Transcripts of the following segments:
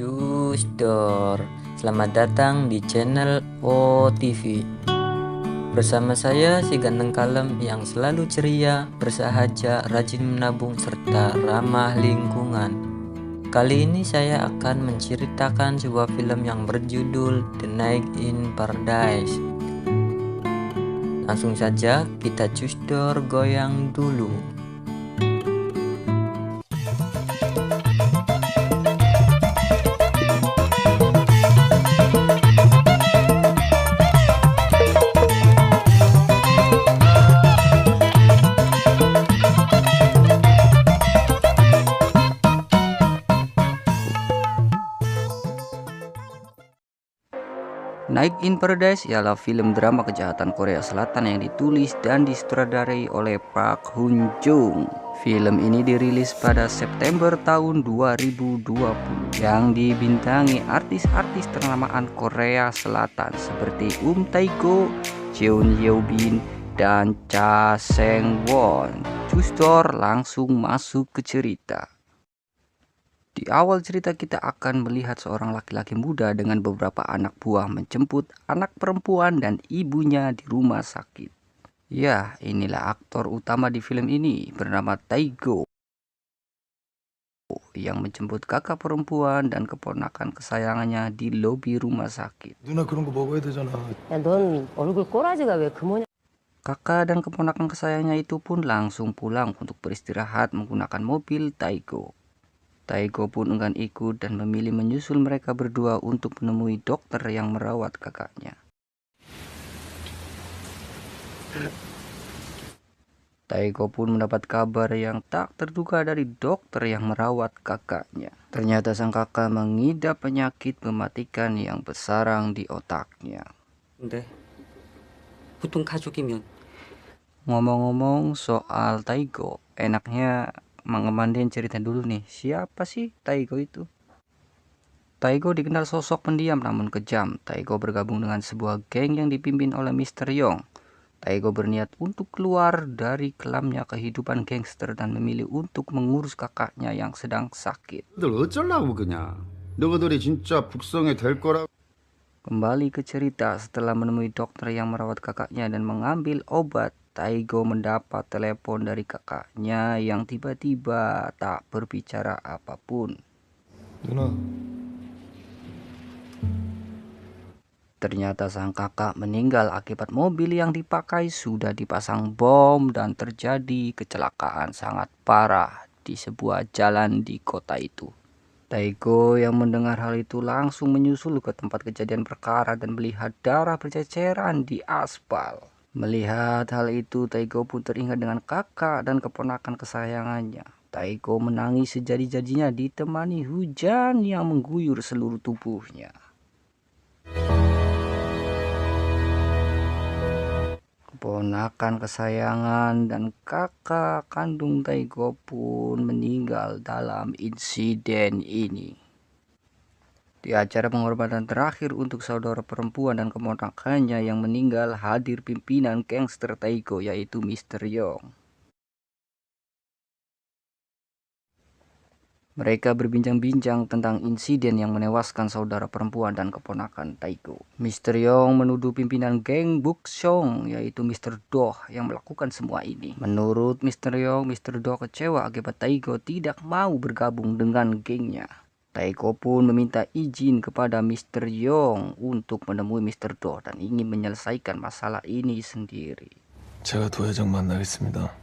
Yusdor, selamat datang di channel OTV. Bersama saya si ganteng kalem yang selalu ceria, bersahaja, rajin menabung, serta ramah lingkungan. Kali ini saya akan menceritakan sebuah film yang berjudul The Night in Paradise. Langsung saja kita cusdor goyang dulu. Night in Paradise ialah film drama kejahatan Korea Selatan yang ditulis dan disutradarai oleh Park Hoon Jung. Film ini dirilis pada September tahun 2020 yang dibintangi artis-artis ternamaan Korea Selatan seperti Tae-go, Jeon Yeobin, dan Cha Sang-won. Cusdor langsung masuk ke cerita. Di awal cerita kita akan melihat seorang laki-laki muda dengan beberapa anak buah menjemput anak perempuan dan ibunya di rumah sakit. Ya, inilah aktor utama di film ini bernama Tae-go yang menjemput kakak perempuan dan keponakan kesayangannya di lobi rumah sakit. 누나 그런 거 먹어야 되잖아. 야, 넌 얼굴 꼬라지가 왜 그 모양? Kakak dan keponakan kesayangannya itu pun langsung pulang untuk beristirahat menggunakan mobil Tae-go. Tae-go pun enggan ikut dan memilih menyusul mereka berdua untuk menemui dokter yang merawat kakaknya. Tae-go pun mendapat kabar yang tak terduga dari dokter yang merawat kakaknya. Ternyata sang kakak mengidap penyakit mematikan yang bersarang di otaknya. 근데 보통 가족이면 Ngomong-ngomong soal Tae-go, enaknya Mang cerita dulu nih, siapa sih Tae-go itu? Tae-go dikenal sosok pendiam namun kejam. Tae-go bergabung dengan sebuah geng yang dipimpin oleh Mr. Yong. Tae-go berniat untuk keluar dari kelamnya kehidupan gangster dan memilih untuk mengurus kakaknya yang sedang sakit. 들 어쩌려고 그냥 너희들이 진짜 북성에 될 거라. Kembali ke cerita, setelah menemui dokter yang merawat kakaknya dan mengambil obat, Tae-go mendapat telepon dari kakaknya yang tiba-tiba tak berbicara apapun. 누나, Ternyata sang kakak meninggal akibat mobil yang dipakai sudah dipasang bom dan terjadi kecelakaan sangat parah di sebuah jalan di kota itu. Tae-go yang mendengar hal itu langsung menyusul ke tempat kejadian perkara dan melihat darah berceceran di aspal. Melihat hal itu, Tae-go pun teringat dengan kakak dan keponakan kesayangannya. Tae-go menangis sejadi-jadinya ditemani hujan yang mengguyur seluruh tubuhnya. Keponakan kesayangan dan kakak kandung Tae-go pun meninggal dalam insiden ini. Di acara penghormatan terakhir untuk saudara perempuan dan keponakannya yang meninggal, hadir pimpinan gangster Tae-go yaitu Mr. Yong. Mereka berbincang-bincang tentang insiden yang menewaskan saudara perempuan dan keponakan Tae-go. Mr. Yong menuduh pimpinan geng Buksong yaitu Mr. Do yang melakukan semua ini. Menurut Mr. Yong, Mr. Do kecewa akibat Tae-go tidak mau bergabung dengan gengnya. Tae-go pun meminta izin kepada Mr. Yong untuk menemui Mr. Do dan ingin menyelesaikan masalah ini sendiri. 제가 도 회장 만나겠습니다.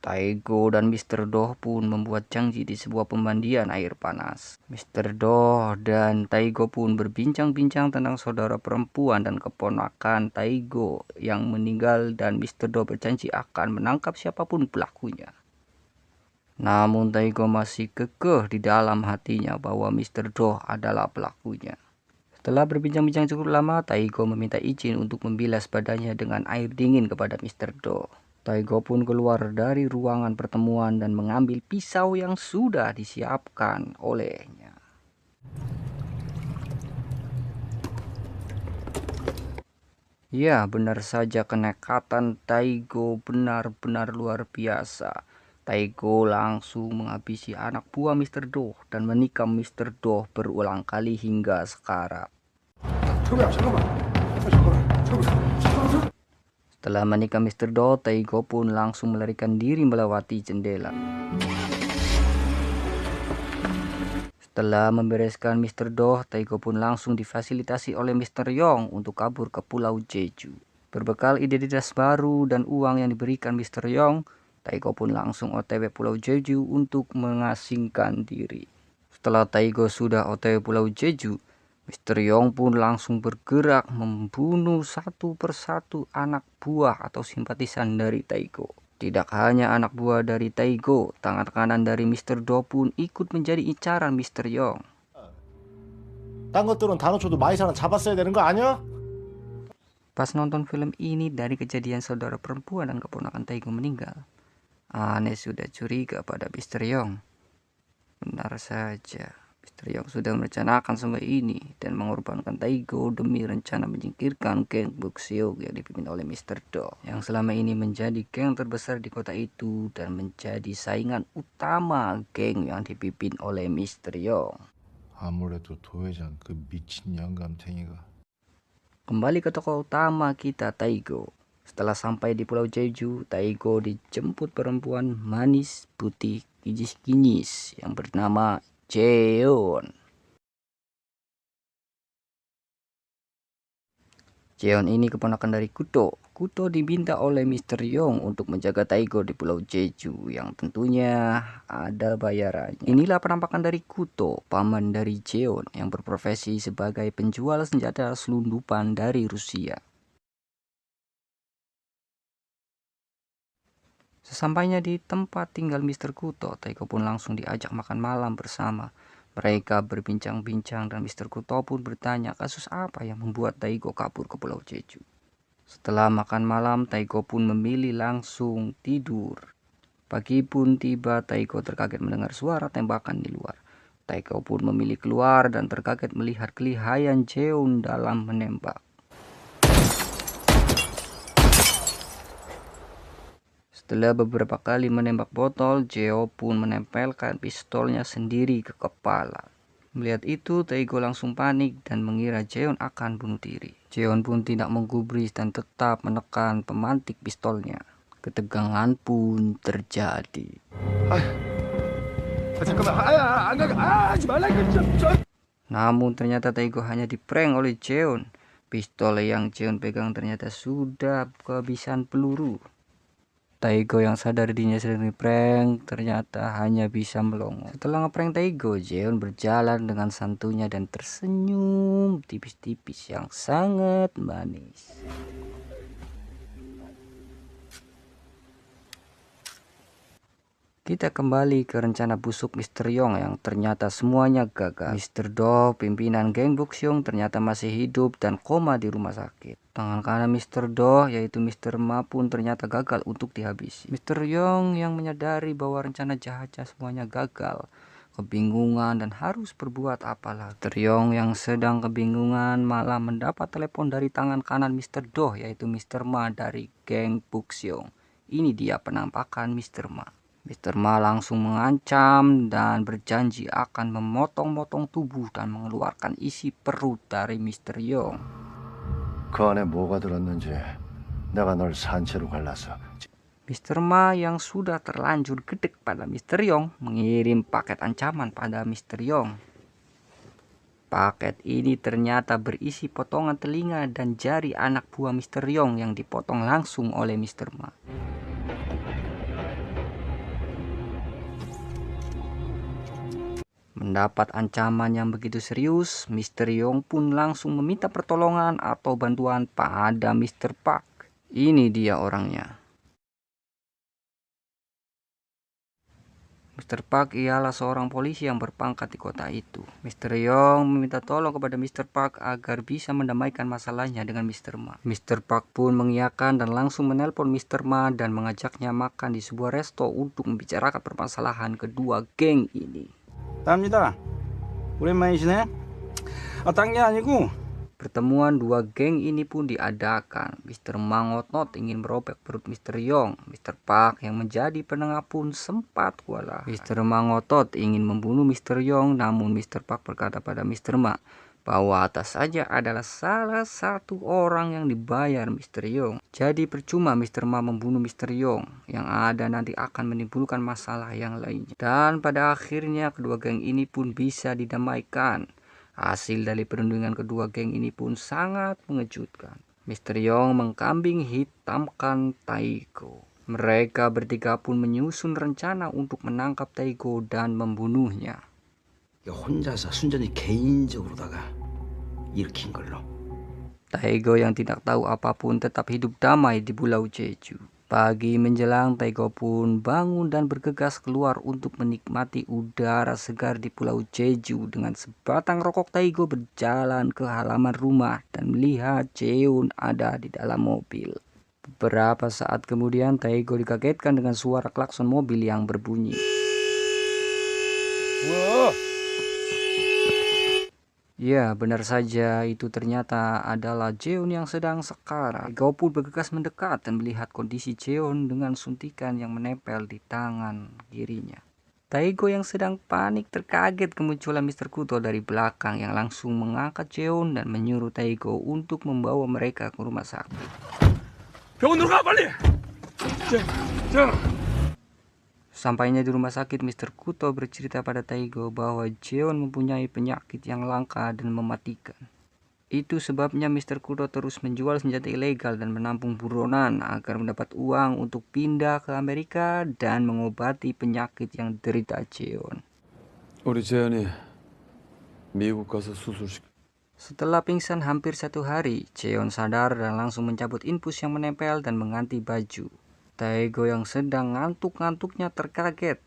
Tae-go dan Mr. Do pun membuat janji di sebuah pemandian air panas. Mr. Do dan Tae-go pun berbincang-bincang tentang saudara perempuan dan keponakan Tae-go yang meninggal dan Mr. Do berjanji akan menangkap siapapun pelakunya. Namun Tae-go masih kekeh di dalam hatinya bahwa Mr. Do adalah pelakunya. Setelah berbincang-bincang cukup lama, Tae-go meminta izin untuk membilas badannya dengan air dingin kepada Mr. Do. Tae-go pun keluar dari ruangan pertemuan dan mengambil pisau yang sudah disiapkan olehnya. Ya, benar saja kenekatan Tae-go benar-benar luar biasa. Taeko langsung menghabisi anak buah Mr. Do dan menikam Mr. Do berulang kali hingga sekarat. Setelah menikam Mr. Do, Taeko pun langsung melarikan diri melewati jendela. Setelah membereskan Mr. Do, Taeko pun langsung difasilitasi oleh Mr. Yong untuk kabur ke Pulau Jeju. Berbekal identitas baru dan uang yang diberikan Mr. Yong, Taeko pun langsung OTW Pulau Jeju untuk mengasingkan diri. Setelah Taeko sudah OTW Pulau Jeju, Mr. Yong pun langsung bergerak membunuh satu persatu anak buah atau simpatisan dari Taeko. Tidak hanya anak buah dari Taeko, tangan kanan dari Mr. Do pun ikut menjadi incaran Mr. Yong. 딴 것들은 다 놓쳐도 마이사는 잡았어야 되는 거 아니야? Pas nonton film ini dari kejadian saudara perempuan dan keponakan Taeko meninggal, Ane sudah curiga pada Mr. Yong. Benar saja, Mr. Yong sudah merencanakan semua ini dan mengorbankan Taeko demi rencana menyingkirkan geng Bokseok yang dipimpin oleh Mr. Do, yang selama ini menjadi geng terbesar di kota itu dan menjadi saingan utama geng yang dipimpin oleh Mr. Yong. 아무래도 도회장 그 미친 영감탱이가. Kembali ke tokoh utama kita, Taeko. Setelah sampai di Pulau Jeju, Taeko dijemput perempuan manis putih kinyis-kinyis yang bernama Jeon. Jeon ini keponakan dari Kuto. Kuto diminta oleh Mr. Yong untuk menjaga Taeko di Pulau Jeju yang tentunya ada bayarannya. Inilah penampakan dari Kuto, paman dari Jeon yang berprofesi sebagai penjual senjata selundupan dari Rusia. Sesampainya di tempat tinggal Mr. Kuto, Taeko pun langsung diajak makan malam bersama. Mereka berbincang-bincang dan Mr. Kuto pun bertanya kasus apa yang membuat Taeko kabur ke Pulau Jeju. Setelah makan malam, Taeko pun memilih langsung tidur. Pagi pun tiba, Taeko terkaget mendengar suara tembakan di luar. Taeko pun memilih keluar dan terkaget melihat kelihayan Jeon dalam menembak. Setelah beberapa kali menembak botol, Jeon pun menempelkan pistolnya sendiri ke kepala. Melihat itu, Taeko langsung panik dan mengira Jeon akan bunuh diri. Jeon pun tidak menggubris dan tetap menekan pemantik pistolnya. Ketegangan pun terjadi. Namun ternyata Taeko hanya diprank oleh Jeon. Pistol yang Jeon pegang ternyata sudah kehabisan peluru. Taeko yang sadar dirinya sedang diprank ternyata hanya bisa melongo. Setelah ngeprank Taeko, Jeon berjalan dengan santunya dan tersenyum tipis-tipis yang sangat manis. Kita kembali ke rencana busuk Mr. Yong yang ternyata semuanya gagal. Mr. Do, pimpinan geng Bokseok, ternyata masih hidup dan koma di rumah sakit. Tangan kanan Mr. Do, yaitu Mr. Ma pun ternyata gagal untuk dihabisi. Mr. Yong yang menyadari bahwa rencana jahatnya semuanya gagal, kebingungan dan harus berbuat apalah. Mr. Yong yang sedang kebingungan malah mendapat telepon dari tangan kanan Mr. Do, yaitu Mr. Ma dari geng Bokseok. Ini dia penampakan Mr. Ma. Mr. Ma langsung mengancam dan berjanji akan memotong-motong tubuh dan mengeluarkan isi perut dari Mr. Yong. 그 안에 뭐가 들었는지 내가 널 산채로 갈라서. Mr. Ma yang sudah terlanjur gedek pada Mr. Yong mengirim paket ancaman pada Mr. Yong. Paket ini ternyata berisi potongan telinga dan jari anak buah Mr. Yong yang dipotong langsung oleh Mr. Ma. Mendapat ancaman yang begitu serius, Mr. Yong pun langsung meminta pertolongan atau bantuan pada Mr. Park. Ini dia orangnya. Mr. Park ialah seorang polisi yang berpangkat di kota itu. Mr. Yong meminta tolong kepada Mr. Park agar bisa mendamaikan masalahnya dengan Mr. Ma. Mr. Park pun mengiyakan dan langsung menelpon Mr. Ma dan mengajaknya makan di sebuah resto untuk membicarakan permasalahan kedua geng ini. 답니다. 오랜만이시네. 딴 게 아니고. Pertemuan dua geng ini pun diadakan. Mr. Mangotot ingin merobek perut Mr. Yong. Mr. Park yang menjadi penengah pun sempat kewalahan. Mr. Mangotot ingin membunuh Mr. Yong, namun Mr. Park berkata pada Mr. Ma bahwa atas saja adalah salah satu orang yang dibayar Mr. Yong. Jadi percuma Mr. Ma membunuh Mr. Yong, yang ada nanti akan menimbulkan masalah yang lainnya. Dan pada akhirnya kedua geng ini pun bisa didamaikan. Hasil dari perundingan kedua geng ini pun sangat mengejutkan. Mr. Yong mengkambing hitamkan Taiko. Mereka bertiga pun menyusun rencana untuk menangkap Taiko dan membunuhnya. 혼자서 순전히 개인적으로다가 일으킨 걸로. Taiko yang tidak tahu apapun tetap hidup damai di Pulau Jeju. Pagi menjelang, Taiko pun bangun dan bergegas keluar untuk menikmati udara segar di Pulau Jeju. Dengan sebatang rokok, Taiko berjalan ke halaman rumah dan melihat Jeon ada di dalam mobil. Beberapa saat kemudian, Taiko dikagetkan dengan suara klakson mobil yang berbunyi. Ya, benar saja, itu ternyata adalah Jeon yang sedang sekarat. Taiko pun bergegas mendekat dan melihat kondisi Jeon dengan suntikan yang menempel di tangan kirinya. Taiko yang sedang panik terkaget kemunculan Mr. Kuto dari belakang yang langsung mengangkat Jeon dan menyuruh Taiko untuk membawa mereka ke rumah sakit. Sampainya di rumah sakit, Mr. Kuto bercerita pada Taiko bahwa Jeon mempunyai penyakit yang langka dan mematikan. Itu sebabnya Mr. Kuto terus menjual senjata ilegal dan menampung buronan agar mendapat uang untuk pindah ke Amerika dan mengobati penyakit yang diderita Jeon. 우리 재현이 미국 가서 수술시켜. Setelah pingsan hampir 1 hari, Jeon sadar dan langsung mencabut infus yang menempel dan mengganti baju. Taiko yang sedang ngantuk-ngantuknya terkaget.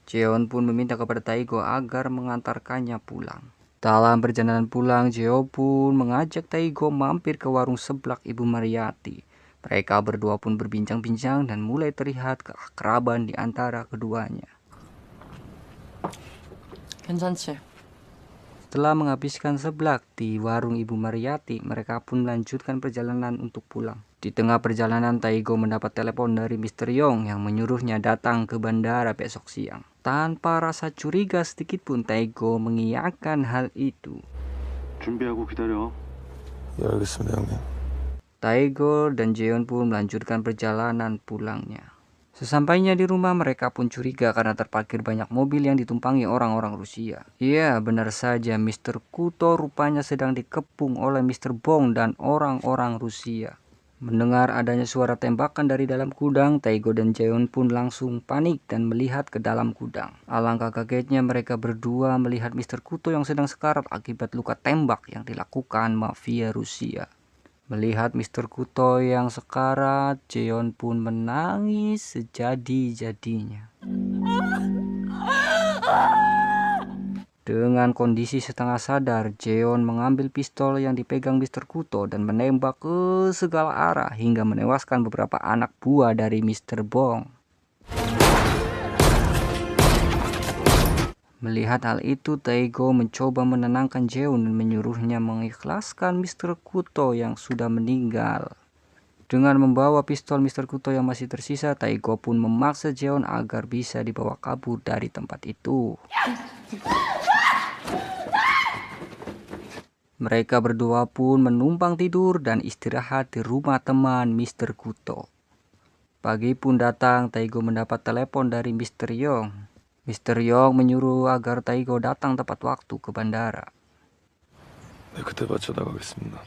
Jeon pun meminta kepada Taiko agar mengantarkannya pulang. Dalam perjalanan pulang, Jeon pun mengajak Taiko mampir ke warung seblak Ibu Mariati. Mereka berdua pun berbincang-bincang dan mulai terlihat keakraban di antara keduanya. 괜찮지? Setelah menghabiskan seblak di warung Ibu Mariati, mereka pun melanjutkan perjalanan untuk pulang. Di tengah perjalanan, Taiko mendapat telepon dari Mr. Yong yang menyuruhnya datang ke bandara besok siang. Tanpa rasa curiga sedikit pun, Taiko mengiyakan hal itu. 준비하고 기다려. 예, 알겠습니다, 형님. Taiko dan Jeon pun melanjutkan perjalanan pulangnya. Sesampainya di rumah, mereka pun curiga karena terparkir banyak mobil yang ditumpangi orang-orang Rusia. Ya, benar saja, Mr. Kuto rupanya sedang dikepung oleh Mr. Bong dan orang-orang Rusia. Mendengar adanya suara tembakan dari dalam gudang, Taiko dan Jeon pun langsung panik dan melihat ke dalam gudang. Alangkah kagetnya mereka berdua melihat Mr. Kuto yang sedang sekarat akibat luka tembak yang dilakukan mafia Rusia. Melihat Mr. Kuto yang sekarat, Jeon pun menangis sejadi-jadinya. Dengan kondisi setengah sadar, Jeon mengambil pistol yang dipegang Mr. Kuto dan menembak ke segala arah hingga menewaskan beberapa anak buah dari Mr. Bong. Melihat hal itu, Taiko mencoba menenangkan Jeon dan menyuruhnya mengikhlaskan Mr. Kuto yang sudah meninggal. Dengan membawa pistol Mr. Kuto yang masih tersisa, Taiko pun memaksa Jeon agar bisa dibawa kabur dari tempat itu. Mereka berdua pun menumpang tidur dan istirahat di rumah teman Mr. Kuto. Pagi pun datang, Taiko mendapat telepon dari Mr. Yong. Mr. Yong menyuruh agar Taiko datang tepat waktu ke bandara. 네, 그때 맞춰 나가겠습니다.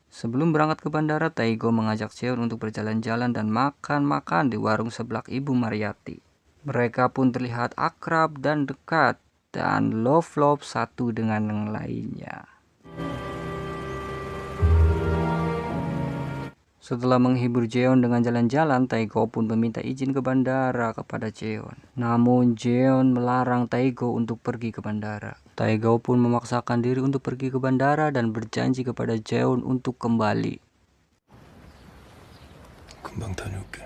Sebelum berangkat ke bandara, Taiko mengajak Jeon untuk berjalan-jalan dan makan-makan di warung seblak Ibu Mariati. Mereka pun terlihat akrab dan dekat dan love satu dengan yang lainnya. Setelah menghibur Jeon dengan jalan-jalan, Taiko pun meminta izin ke bandara kepada Jeon. Namun Jeon melarang Taiko untuk pergi ke bandara. Taiko pun memaksakan diri untuk pergi ke bandara dan berjanji kepada Jeon untuk kembali. 금방 다녀올게.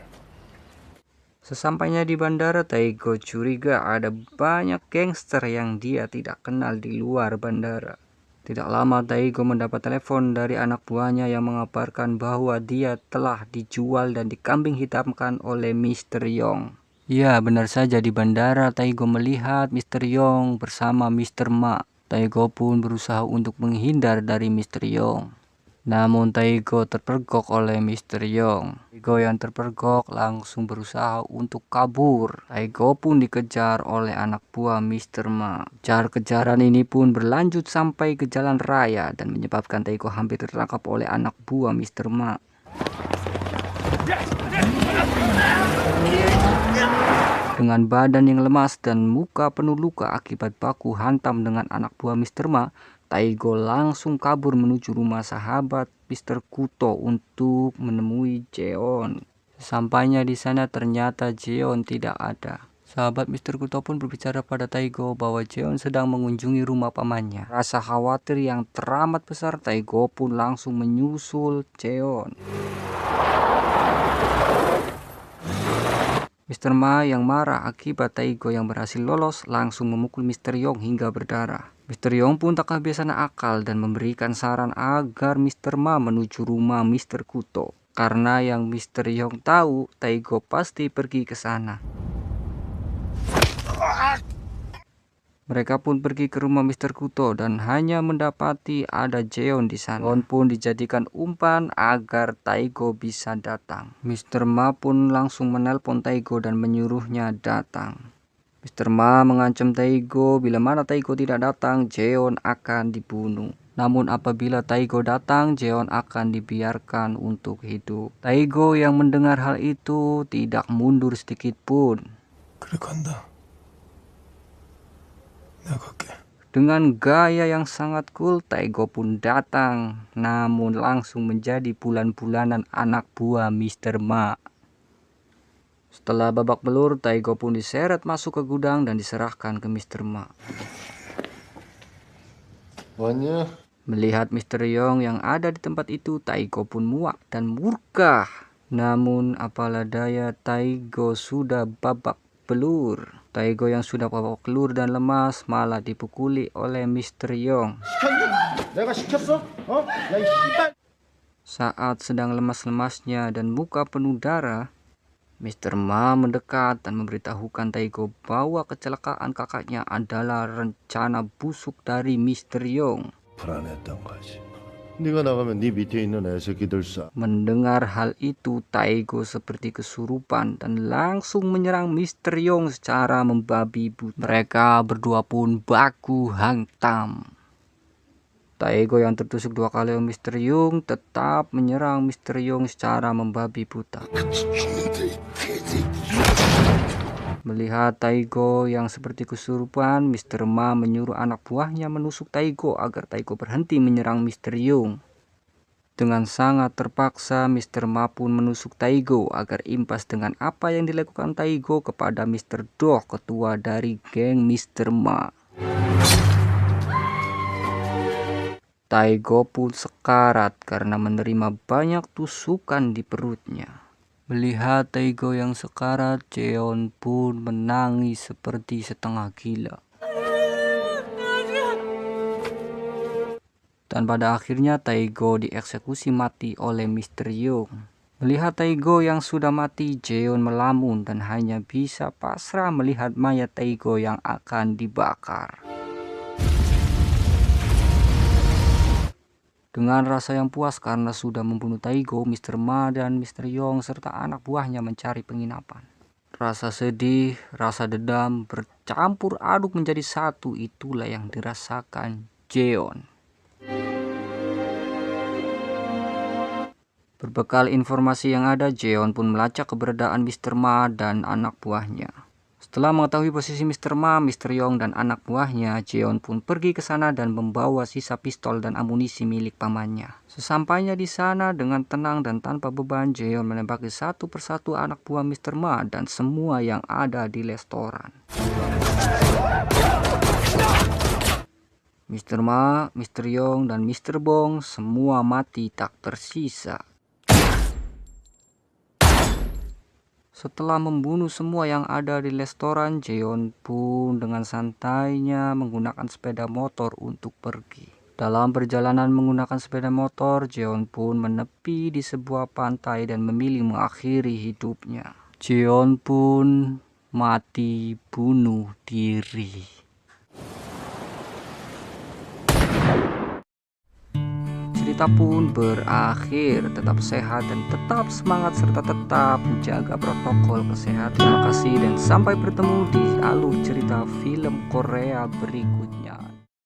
Sesampainya di bandara, Taiko curiga ada banyak gangster yang dia tidak kenal di luar bandara. Tidak lama Taego mendapat telepon dari anak buahnya yang mengabarkan bahwa dia telah dijual dan dikambing hitamkan oleh Mr. Yong. Ya, benar saja, di bandara Taego melihat Mr. Yong bersama Mr. Ma. Taego pun berusaha untuk menghindar dari Mr. Yong. Namun Taego terpergok oleh Mr. Yong. Taego yang terpergok langsung berusaha untuk kabur. Taego pun dikejar oleh anak buah Mr. Ma. Kejar-kejaran ini pun berlanjut sampai ke jalan raya dan menyebabkan Taego hampir tertangkap oleh anak buah Mr. Ma. Dengan badan yang lemas dan muka penuh luka akibat baku hantam dengan anak buah Mr. Ma, Taego langsung kabur menuju rumah sahabat Mr. Kuto untuk menemui Jeon. Sampainya di sana ternyata Jeon tidak ada. Sahabat Mr. Kuto pun berbicara pada Taego bahwa Jeon sedang mengunjungi rumah pamannya. Rasa khawatir yang teramat besar, Taego pun langsung menyusul Jeon. Mr. Ma yang marah akibat Taego yang berhasil lolos langsung memukul Mr. Yong hingga berdarah. Mr. Yong pun tak kehabisan akal dan memberikan saran agar Mr. Ma menuju rumah Mr. Kuto. Karena yang Mr. Yong tahu, Taego pasti pergi ke sana. Mereka pun pergi ke rumah Mr. Kuto dan hanya mendapati ada Jeon di sana. Jeon pun dijadikan umpan agar Taego bisa datang. Mr. Ma pun langsung menelpon Taego dan menyuruhnya datang. Mr. Ma mengancam Taego bila mana Taego tidak datang, Jeon akan dibunuh. Namun apabila Taego datang, Jeon akan dibiarkan untuk hidup. Taego yang mendengar hal itu tidak mundur sedikit pun. 그래 간다. 내가 갈게. Dengan gaya yang sangat cool, Taego pun datang, namun langsung menjadi bulan-bulanan anak buah Mr. Ma. Setelah babak belur, Taego pun diseret masuk ke gudang dan diserahkan ke Mr. Ma. 왔냐? Melihat Mr. Yong yang ada di tempat itu, Taego pun muak dan murka. Namun apalah daya, Taego sudah babak belur. Taego yang sudah babak belur dan lemas malah dipukuli oleh Mr. Yong. 내가 시켰어? 어? 야, 이 씨발. Saat sedang lemas-lemasnya dan muka penuh darah, Mr. Ma mendekat dan memberitahukan Taego bahwa kecelakaan kakaknya adalah rencana busuk dari Mr. Yong. 불안했던 거지. 네가 나가면 네 밑에 있는 애새끼들 쏴. Mendengar hal itu, Taego seperti kesurupan dan langsung menyerang Mr. Yong secara membabi buta. Mereka berdua pun baku hantam. Taego yang tertusuk 2 kali oleh Mr. Yong tetap menyerang Mr. Yong secara membabi buta. Melihat Taego yang seperti kesurupan, Mr. Ma menyuruh anak buahnya menusuk Taego agar Taego berhenti menyerang Mr. Yong. Dengan sangat terpaksa, Mr. Ma pun menusuk Taego agar impas dengan apa yang dilakukan Taego kepada Mr. Do, ketua dari geng Mr. Ma. Taego pun sekarat karena menerima banyak tusukan di perutnya. Melihat Taego yang sekarat, Jeon pun menangis seperti setengah gila. Dan pada akhirnya Taego dieksekusi mati oleh Mr. Yong. Melihat Taego yang sudah mati, Jeon melamun dan hanya bisa pasrah melihat mayat Taego yang akan dibakar. Dengan rasa yang puas karena sudah membunuh Taego, Mr. Ma dan Mr. Yong serta anak buahnya mencari penginapan. Rasa sedih, rasa dendam bercampur aduk menjadi satu, itulah yang dirasakan Jeon. Berbekal informasi yang ada, Jeon pun melacak keberadaan Mr. Ma dan anak buahnya. Setelah mengetahui posisi Mr. Ma, Mr. Yong dan anak buahnya, Jeon pun pergi ke sana dan membawa sisa pistol dan amunisi milik pamannya. Sesampainya di sana, dengan tenang dan tanpa beban, Jeon menembaki satu persatu anak buah Mr. Ma dan semua yang ada di restoran. Mr. Ma, Mr. Yong, dan Mr. Bong semua mati tak tersisa. Setelah membunuh semua yang ada di restoran, Jeon pun dengan santainya menggunakan sepeda motor untuk pergi. Dalam perjalanan menggunakan sepeda motor, Jeon pun menepi di sebuah pantai dan memilih mengakhiri hidupnya. Jeon pun mati bunuh diri. Cerita pun berakhir. Tetap sehat dan tetap semangat serta tetap menjaga protokol kesehatan. Terima kasih dan sampai bertemu di alur cerita film Korea berikutnya.